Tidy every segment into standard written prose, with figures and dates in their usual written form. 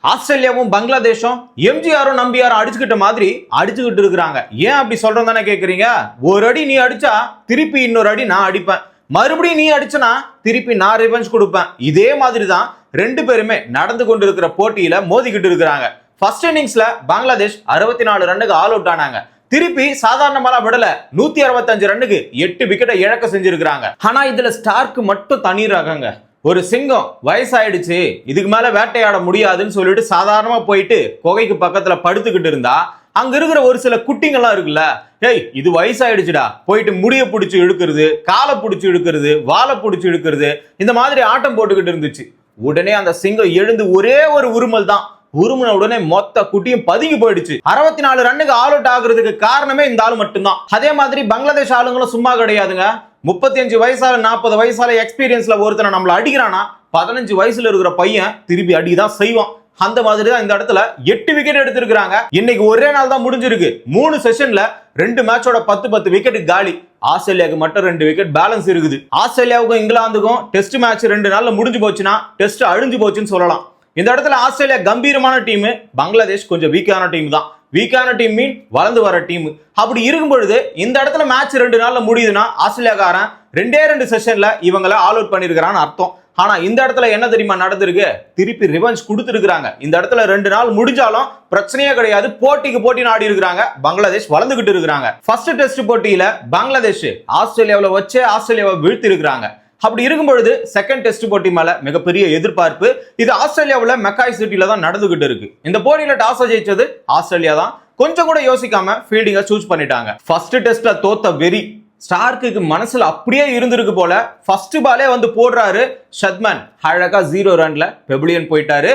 ஆஸ்திரேலியாவும் பங்களாதேஷும் எம்ஜிஆரும் நம்பியாரும் அடிச்சுக்கிட்ட மாதிரி அடிச்சுக்கிட்டு இருக்கிறாங்க. ஏன் அப்படி சொல்றேன் தானே கேக்குறீங்க? ஒரு அடி நீ அடிச்சா திருப்பி இன்னொரு அடி நான் அடிப்பேன், மறுபடியும் நீ அடிச்சனா திருப்பி நான் ரிவெஞ்ச் கொடுப்பேன். இதே மாதிரி தான் ரெண்டு பேருமே நடந்து கொண்டு இருக்கிற போட்டியில மோதிக்கிட்டு இருக்கிறாங்க. ஃபர்ஸ்ட் இன்னிங்ஸ்ல பங்களாதேஷ் 64 ரன்னுக்கு ஆல் அவுட் ஆனாங்க. திருப்பி சாதாரணமா விடல, 165 ரன்னுக்கு 8 விக்கெட்டை இழக்க செஞ்சிருக்காங்க. ஆனா இதுல ஸ்டார்க்கு மட்டும் தனி ரகங்க. ஒரு சிங்கம் வயசாயிடுச்சு, இதுக்கு மேல வேட்டையாட முடியாதுன்னு சொல்லிட்டு சாதாரணமா போயிட்டு குகைக்கு பக்கத்துல படுத்துக்கிட்டு இருந்தா, அங்க இருக்கிற ஒரு சில குட்டிங்கெல்லாம் இருக்குல்ல, ஏய் இது வயசாயிடுச்சுடா, போயிட்டு முடிய பிடிச்சி இழுக்கிறது, காலை பிடிச்சி இழுக்கிறது, வாழை பிடிச்சி இழுக்கிறது, இந்த மாதிரி ஆட்டம் போட்டுக்கிட்டு இருந்துச்சு. உடனே அந்த சிங்கம் எழுந்து ஒரே ஒரு உருமல் தான், உருமுன உடனே மொத்த குட்டியும் பதுங்கி போயிடுச்சு. 64 ரன்னுக்கு ஆல் அவுட் ஆகுறதுக்கு காரணமே இந்த ஆளு மட்டும்தான். அதே மாதிரி பங்களாதேஷ் ஆளுங்களும் சும்மா கிடையாதுங்க. 35 வயசால 40 வயசால எக்ஸ்பீரியன்ஸ்ல ஒருத்தனை நம்மள அடிக்கிறானா, 15 வயசுல இருக்கிற பையன் திருப்பி அடிதான் செய்வான். அந்த மாதிரி தான் இந்த இடத்துல 8 விக்கெட் எடுத்திருக்காங்க. இன்னைக்கு ஒரே நாள் தான் முடிஞ்சிருக்கு. 3 செஷன்ல 2 மேட்சோட 10 விக்கெட் காலி. ஆஸ்திரேலியாவுக்கு மட்டும் 2 விக்கெட் பேலன்ஸ் இருக்குது. ஆஸ்திரேலியாவுக்கும் இங்கிலாந்துக்கும் டெஸ்ட் மேட்ச் 2 நாள்ல முடிஞ்சு போச்சுன்னா டெஸ்ட் அழிஞ்சு போச்சுன்னு சொல்லலாம். இந்த இடத்துல ஆஸ்திரேலியா கம்பீரமான டீம், பங்களாதேஷ் கொஞ்சம் வீக்கான டீம் தான். வீக்கான டீம் மீன் வளர்ந்து வர டீம். அப்படி இருக்கும் பொழுது இந்த இடத்துல மேட்ச் 2 நாள்ல முடியுதுன்னா ஆஸ்திரேலியாக்காரன் 2 செஷன்ல இவங்களை ஆல் அவுட் பண்ணிருக்கான்னு அர்த்தம். ஆனா இந்த இடத்துல என்ன தெரியுமா நடந்திருக்கு? திருப்பி ரிவெஞ்ச் கொடுத்துருக்காங்க. இந்த இடத்துல 2 நாள் முடிஞ்சாலும் பிரச்சனையே கிடையாது, போட்டிக்கு போட்டி நாடி இருக்கிறாங்க. பங்களாதேஷ் வளர்ந்துகிட்டு இருக்கிறாங்க. ஃபர்ஸ்ட் டெஸ்ட் போட்டியில பங்களாதேஷ் ஆஸ்திரேலியாவில் வச்சு ஆஸ்திரேலியாவை வீழ்த்தி இருக்கிறாங்க. அப்படி இருக்கும் பொழுது செகண்ட் டெஸ்ட் போட்டி மேல மிகப்பெரிய எதிர்பார்ப்பு. இது ஆஸ்திரேலியாவில் மெக்காய் சிட்டில தான் நடந்துகிட்டு இருக்கு. இந்த போட்டியில டாஸ் ஜெயிச்சது ஆஸ்திரேலியா தான். கொஞ்சம் கூட யோசிக்காம ஃபீல்டிங்கை சூஸ் பண்ணிட்டாங்க. ஃபர்ஸ்ட் டெஸ்ட்ல தோத்த வெறி ஸ்டார்க்கு மனசுல அப்படியே இருந்திருக்கு போல. ஃபர்ஸ்ட் பாலே வந்து போடுறாரு ஷத்மன், அழகா 0 ரன்ல பெபிலியன் போயிட்டாரு.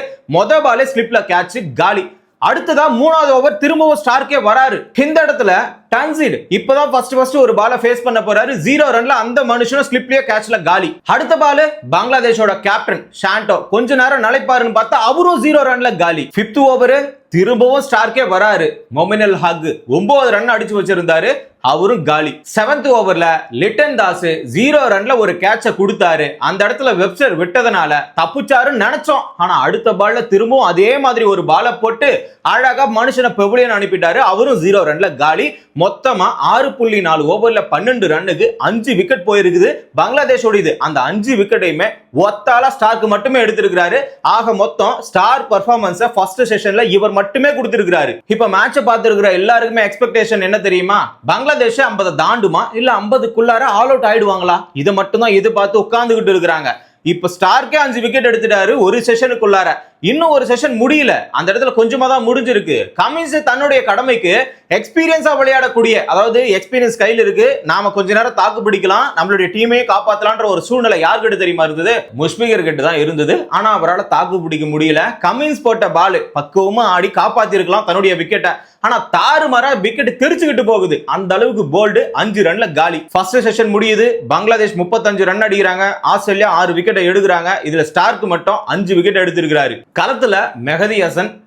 பாலே ஸ்லிப்ல கேட்ச் காலி. அடுத்ததா 3வது ஓவர் திரும்பவும் ஸ்டார்க்கே வராரு. இந்த இடத்துல டன்சிட் இப்பதான் ஃபர்ஸ்ட் ஒரு பால ஃபேஸ் பண்ண போறாரு. 0 ரன்ல அந்த மனுஷனும் ஸ்லிப்லயே கேட்ச்ல காலி. அடுத்த பால் பங்களாதேஷோட கேப்டன் ஷாண்டோ கொஞ்ச நேரம் நிலைப்பாருன்னு பார்த்தா அவரும் 0 ரன்ல காலி. 5th ஓவர் திரும்பவும் ஸ்டார்க்கே வராரு. மொமினல் ஹக் 9 ரன் அடிச்சு வச்சிருந்தாரு, அவரும் காலி. 7th ஓவர்ல லிட்டன் தாஸ் 0 ரன்ல ஒரு கேட்ச கொடுத்தாரு. அந்த இடத்துல வெப்சர் விட்டதனால தப்புச்சாருன்னு நினைச்சோம். ஆனா அடுத்த பால்ல திரும்பவும் அதே மாதிரி ஒரு பால போட்டு அழகா மனுஷனை பெவிலியன் அனுப்பிட்டாரு, அவரும் 0 ரன்ல காலி. மொத்தமா 6.4 ஓவர்ல 12 ரன்னுக்கு 5 விக்கெட் போயிருக்குது பங்களாதேஷோட. இது அந்த 5 விக்கெட்டையுமே ஒத்தால ஸ்டார்க்கு மட்டுமே எடுத்திருக்கிறாரு. ஆக மொத்தம் ஸ்டார் பெர்ஃபார்மன்ஸை ஃபர்ஸ்ட் செஷன்ல இவர் மட்டுமே கொடுத்திருக்கிறாரு. இப்ப மேட்சை பார்த்திருக்கிற எல்லாருக்குமே எக்ஸ்பெக்டேஷன் என்ன தெரியுமா? பங்களாதேஷ் 50 தாண்டுமா இல்ல 50க்குள்ளார ஆல் அவுட் ஆயிடுவாங்களா? இதை மட்டும் தான் எதிர்பார்த்து உட்கார்ந்துகிட்டு இருக்கிறாங்க. இப்ப ஸ்டார்க்கே 5 விக்கெட் எடுத்துட்டாரு ஒரு செஷனுக்குள்ளார. இன்னும் ஒரு செஷன் முடியல, அந்த இடத்துல கொஞ்சமா தான் முடிஞ்சிருக்கு. கமின்ஸ் தன்னுடைய கடமைக்கு எக்ஸ்பீரியன்ஸா விளையாடக்கூடிய, அதாவது எக்ஸ்பீரியன்ஸ் கையில் இருக்கு, நாம கொஞ்ச நேரம் தாக்கு பிடிக்கலாம், நம்மளுடைய டீமையே காப்பாத்தலான்ற ஒரு சூழ்நிலை யார்கிட்ட தெரியுமா இருந்தது? முஷ்பிகர் கிட்ட தான் இருந்தது. ஆனா அவரால் தாக்கு பிடிக்க முடியல. கமின்ஸ் போட்ட பால் பக்குவமா ஆடி காப்பாத்தி இருக்கலாம் தன்னுடைய விக்கெட்டை. ஆனா தாறுமாறா விக்கெட் தெரிச்சுக்கிட்டு போகுது. அந்த அளவுக்கு போல்டு 5 ரன்ல காலி. ஃபர்ஸ்ட் செஷன் முடியுது. பங்களாதேஷ் 35 ரன் அடிக்கிறாங்க, ஆஸ்திரேலியா 6 விக்கெட்டை எடுக்கிறாங்க. இதுல ஸ்டார்க்கு மட்டும் 5 விக்கெட் எடுத்திருக்கிறாரு. களத்துல மெஹதி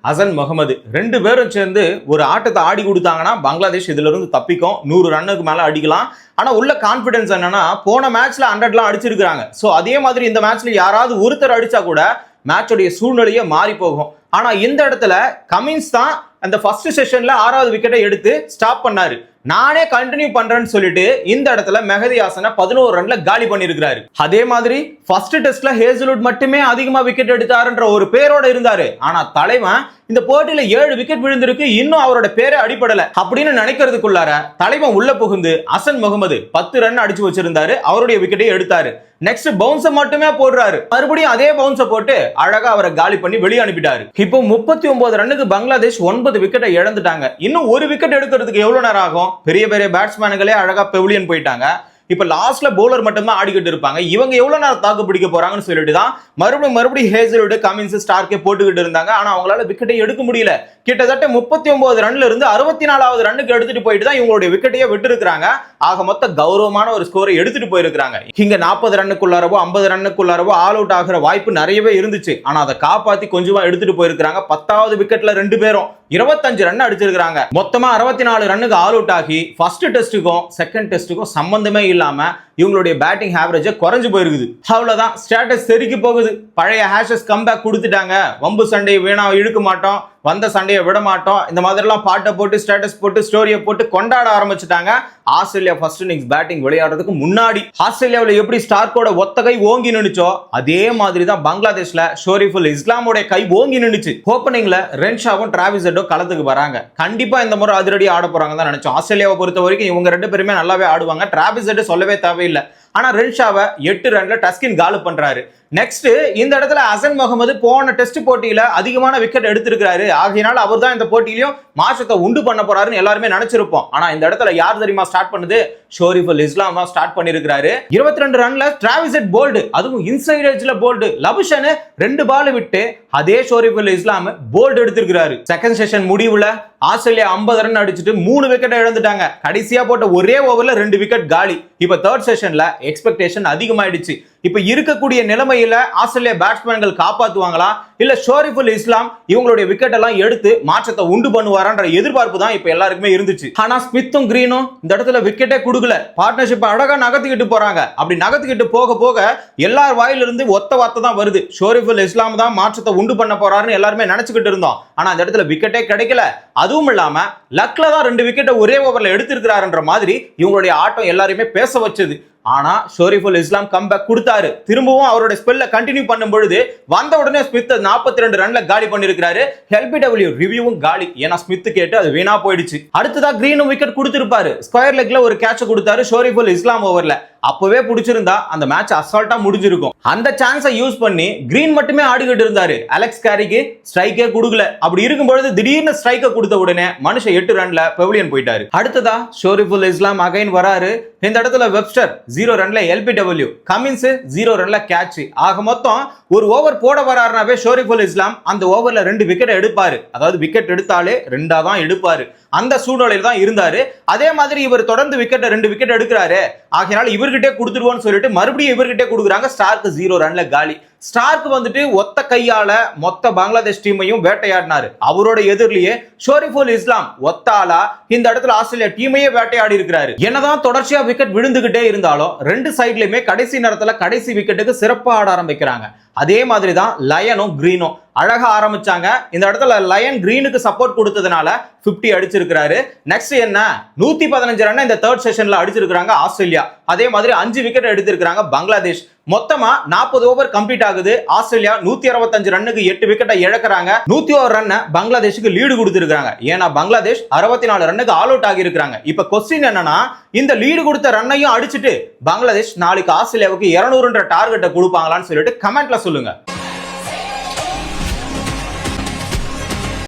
ஹசன் முகமது 2 பேரும் சேர்ந்து ஒரு ஆட்டத்தை ஆடி கொடுத்தாங்கன்னா பங்களாதேஷ் இதுல இருந்து தப்பிக்கும். 100 ரன்னுக்கு மேல அடிக்கலாம். ஆனா உள்ள கான்பிடன்ஸ் என்னன்னா, போன மேட்ச்ல 100 அடிச்சிருக்காங்க. சோ அதே மாதிரி இந்த மேட்ச்ல யாராவது ஒருத்தர் அடிச்சா கூட மேட்சோடைய சூழ்நிலையே மாறி போகும். ஆனா இந்த இடத்துல கமின்ஸ் தான் அந்த ஃபர்ஸ்ட் செஷன்ல 6வது விக்கெட்டை எடுத்து ஸ்டாப் பண்ணாரு. நானே கண்டினியூ பண்றேன்னு சொல்லிட்டு இந்த இடத்துல மெஹதி ஹசனை 11 ரன்ல காலி பண்ணிருக்காரு. அதே மாதிரி ஃபர்ஸ்ட் டெஸ்ட்ல ஹேசல்வுட் மட்டுமே அதிகமா விக்கெட் எடுத்தாருன்ற ஒரு பேரோட இருந்தாரு. ஆனா தலைவன் இந்த போட்டியில 7 விக்கெட் விழுந்திருக்கு, இன்னும் அவரோட பேரே அடிபடல அப்படின்னு நினைக்கிறதுக்குள்ளார தலைவன் உள்ள புகுந்து ஹசன் முகமது 10 ரன் அடிச்சு வச்சிருந்தாரு, அவருடைய விக்கெட்டை எடுத்தாரு. நெக்ஸ்ட் பவுன்ஸ் மட்டுமே போடுறாரு, மறுபடியும் அதே பவுன்ஸை போட்டு அழகா அவரை காலி பண்ணி வெளியே அனுப்பிட்டாரு. இப்போ 39 ரன்னுக்கு பங்களாதேஷ் 9 விக்கெட்டை இழந்துட்டாங்க. இன்னும் ஒரு விக்கெட் எடுக்கிறதுக்கு எவ்வளவு நேரம் ஆகும்? பெரிய பெரிய பேட்ஸ்மேன்களே அழகா பெவிலியன் போயிட்டாங்க. இப்ப லாஸ்ட்ல பவுலர் மட்டும் தான் ஆடிக்கிட்டு இருப்பாங்க. இவங்க எவ்வளவு நேரம் தாக்கு பிடிக்க போறாங்கன்னு சொல்லிட்டு தான் மறுபடியும் ஹேசல்வுட், கமின்ஸ், ஸ்டார்க்கே போட்டுக்கிட்டு இருந்தாங்க. ஆனா அவங்களால விக்கெட்டை எடுக்க முடியல. கிட்டத்தட்ட 39 ரன்ல இருந்து 64வது ரன்னுக்கு எடுத்துட்டு போயிட்டு தான் இவங்களுடைய விக்கெட்டையே விட்டு இருக்காங்க. ஆக மொத்த கௌரவமான ஒரு ஸ்கோரை எடுத்துட்டு போயிருக்காங்க. இங்க 40 ரன்னுக்குள்ளாரவோ 50 ரன்னுக்குள்ளாரவோ ஆல் அவுட் ஆகிற வாய்ப்பு நிறையவே இருந்துச்சு. ஆனா அதை காப்பாத்தி கொஞ்சமா எடுத்துட்டு போயிருக்காங்க. 10வது விக்கெட்ல 2 பேரும் 25 ரன் அடிச்சிருக்காங்க. மொத்தமா 64 ரன்னுக்கு ஆல் அவுட் ஆகி ஃபர்ஸ்ட் டெஸ்ட்டுக்கும் செகண்ட் டெஸ்ட்டுக்கும் சம்பந்தமே இல்லாம இவங்களுடைய பேட்டிங் ஆவரேஜ் குறைஞ்சு போயிருக்குது. அவ்வளவுதான், ஸ்டேட்டஸ் தெறிக்கி போகுது. பழைய ஹேஷஸ் கம்பேக் கொடுத்துட்டாங்க. வம்பு சண்டையை வேணா இழுக்க மாட்டோம், வந்த சண்டையை விட மாட்டோம், இந்த மாதிரிலாம் பாட்டை போட்டு ஸ்டேட்டஸ் போட்டு ஸ்டோரியை போட்டு கொண்டாட ஆரம்பிச்சுட்டாங்க. ஆஸ்திரேலியா ஃபர்ஸ்ட் இன்னிங்ஸ் பேட்டிங் விளையாடுறதுக்கு முன்னாடி ஆஸ்திரேலியாவில் எப்படி ஸ்டார்க்கோட ஒத்த கை ஓங்கி நின்னுச்சோ அதே மாதிரி தான் பங்களாதேஷ்ல ஷோரிஃபுல் இஸ்லாமோட கை ஓங்கி நின்னுச்சு. ஓப்பனிங்ல ரென்ஷாவும் டிராவிஸ் ஹெட்டும் களத்துக்கு வராங்க. கண்டிப்பா இந்த முறை அதிரடி ஆட போறாங்க தான் நினைச்சோம். ஆஸ்திரேலியாவை பொறுத்த வரைக்கும் இவங்க 2 பேருமே நல்லாவே ஆடுவாங்க. டிராவிஸ் ஹெட் சொல்லவே தேவையில்லை. ஆனா ரென்ஷாவை 8 ரன்ல டஸ்கின் காலி பண்றாரு. நெக்ஸ்ட் இந்த இடத்துல ஹசன் முகமது போன டெஸ்ட் போட்டியில அதிகமான விக்கெட் எடுத்திருக்காரு. ஆகையினால அவர் தான் இந்த போட்டியிலையும் மாற்றத்தை உண்டு பண்ண போறாருன்னு எல்லாருமே நினைச்சிருப்போம். ஆனா இந்த இடத்துல யார் தெரியுமா ஸ்டார்ட் பண்ணுது? ஷோரிஃபுல் இஸ்லாம் தான் ஸ்டார்ட் பண்ணிருக்காரு. 22 ரன்ல டிராவிஸ் ஹெட் போல்டு, அதுவும் இன்சைட் எட்ஜ்ல போல்டு. லபுஷன் 2 பால் விட்டு அதே ஷோரிஃபுல் இஸ்லாம் போல்டு எடுத்திருக்காரு. செகண்ட் செஷன் முடிவுல ஆஸ்திரேலியா 50 ரன் அடிச்சுட்டு 3 விக்கெட் இழந்துட்டாங்க. கடைசியா போட்ட ஒரே ஓவர்ல 2 விக்கெட் காலி. இப்ப தேர்ட் செஷன்ல எக்ஸ்பெக்டேஷன் அதிகமாயிடுச்சு. இப்ப இருக்கக்கூடிய நிலைமையில ஆஸ்திரேலியா பேட்ஸ்மேன்கள் காப்பாத்துவாங்களா இல்ல ஷோரிஃபுல் இஸ்லாம் இவங்களுடைய விக்கெட் எல்லாம் எடுத்து மாற்றத்தை உண்டு பண்ணுவாரான்ற எதிர்பார்ப்பு தான் இப்ப எல்லாருக்குமே இருந்துச்சு. ஆனா ஸ்மித்தும் கிரீனும் இந்த இடத்துல விக்கெட்டே கொடுக்கல. பார்ட்னர்ஷிப் அழகா நகர்த்திக்கிட்டு போறாங்க. அப்படி நகர்த்திக்கிட்டு போக போக எல்லார் வாயிலிருந்து ஒத்த வார்த்தை தான் வருது. ஷோரிஃபுல் இஸ்லாம் தான் மாற்றத்தை உண்டு பண்ண போறாருன்னு எல்லாருமே நினைச்சுக்கிட்டு இருந்தோம். ஆனா இந்த இடத்துல விக்கெட்டே கிடைக்கல. அதுவும் இல்லாம லக்ல தான் 2 விக்கெட்டை ஒரே ஓவர்ல எடுத்திருக்கிறாருன்ற மாதிரி இவங்களுடைய ஆட்டம் எல்லாரையுமே பேச வச்சது. ஆனா ஷோரிஃபுல் இஸ்லாம் கம்பேக் கொடுத்தாரு. திரும்பவும் அவரோட ஸ்பெல்ல கண்டினியூ பண்ணும் பொழுது வந்த உடனே ஸ்மித் 42 ரன்ல காலி பண்ணிருக்காரு. எல்பிடபிள்யூ ரிவ்யூவும் காலி. ஏன்னா ஸ்மித் கேட்டு அது வீணா போயிடுச்சு. அடுத்ததா கிரீனும் விக்கெட் கொடுத்திருப்பாரு. ஸ்கொயர் லெக்ல ஒரு கேட்ச் கொடுத்தாரு ஷோரிஃபுல் இஸ்லாம் ஓவர்ல. அப்பவே பிடிச்சிருந்தா அந்த மேட்ச் அசால்ட்டா முடிஞ்சிருக்கும். அந்த சான்ஸை யூஸ் பண்ணி கிரீன் மட்டுமே ஆடிக்கிட்டு இருந்தாரு. அலெக்ஸ் கேரிக்கு ஸ்ட்ரைக்கே கொடுக்கல. அப்படி இருக்கும்பொழுது திடீர்னு ஸ்ட்ரைக்கை கொடுத்த உடனே மனுஷன் 8 ரன்ல பெவிலியன் போயிட்டாரு. அடுத்ததா ஷோரிஃபுல் இஸ்லாம் அகைன் வராரு. இந்த இடத்துல வெப்ஸ்டர் 0 ரன்ல எல்பிடபிள்யூ, கமின்ஸ் 0 ரன்ல கேட்ச். ஆக மொத்தம் ஒரு ஓவர் போட வராருனாவே ஷோரிஃபுல் இஸ்லாம் அந்த ஓவர்ல 2 விக்கெட் எடுப்பாரு. அதாவது விக்கெட் எடுத்தாலே 2 தான் எடுப்பாரு. அந்த சூழ்நிலையில் தான் இருந்தாரு. அதே மாதிரி இவர் தொடர்ந்து விக்கெட் 2 விக்கெட் எடுக்கிறாரு. ஆகையால இவர்கிட்டே கொடுத்துருவோம்னு சொல்லிட்டு மறுபடியும் இவர்கிட்டே கொடுக்குறாங்க. ஸ்டார்க்கு 0 ரன்ல காலி. ஸ்டார்க் வந்துட்டு ஒத்த கையால மொத்த பங்களாதேஷ் டீமையும் வேட்டையாடினாரு. அவரோட எதிரிலேயே ஷோரிஃபுல் இஸ்லாம் ஒத்தாலா இந்த இடத்துல ஆஸ்திரேலியா டீமையே வேட்டையாடி இருக்கிறாரு. என்னதான் தொடர்ச்சியா விக்கெட் விழுந்துகிட்டே இருந்தாலும் 2 சைட்லயுமே கடைசி நேரத்துல கடைசி விக்கெட்டுக்கு சிறப்பா ஆட ஆரம்பிக்கிறாங்க. அதே மாதிரி தான் லயனும் கிரீனும் அழகா ஆரம்பிச்சாங்க. இந்த இடத்துல லயன் கிரீனுக்கு சப்போர்ட் கொடுத்ததுனால 50 அடிச்சிருக்காரு. நெக்ஸ்ட் என்ன 115 ரன் இந்த தேர்ட் செஷன்ல அடிச்சிருக்காங்க ஆஸ்திரேலியா. அதே மாதிரி 5 விக்கெட் எடுத்திருக்காங்க பங்களாதேஷ். மொத்தமா 40 ஓவர் கம்ப்ளீட் ஆகுது. ஆஸ்திரேலியா 165 ரன்னுக்கு 8 விக்கெட்டை இழக்கிறாங்க. 101 ரன் பங்களாதேஷுக்கு லீடு கொடுத்திருக்காங்க. ஏன்னா பங்களாதேஷ் 64 ரன்னுக்கு ஆல் அவுட் ஆகி இருக்காங்க. இப்ப கொஸ்டின் என்னன்னா இந்த லீடு கொடுத்த ரன்னையும் அடிச்சுட்டு பங்களாதேஷ் நாளைக்கு ஆஸ்திரேலியாவுக்கு 200ன்ற டார்கெட்டை கொடுப்பாங்களான்னு சொல்லிட்டு கமெண்ட்ல சொல்லுங்க.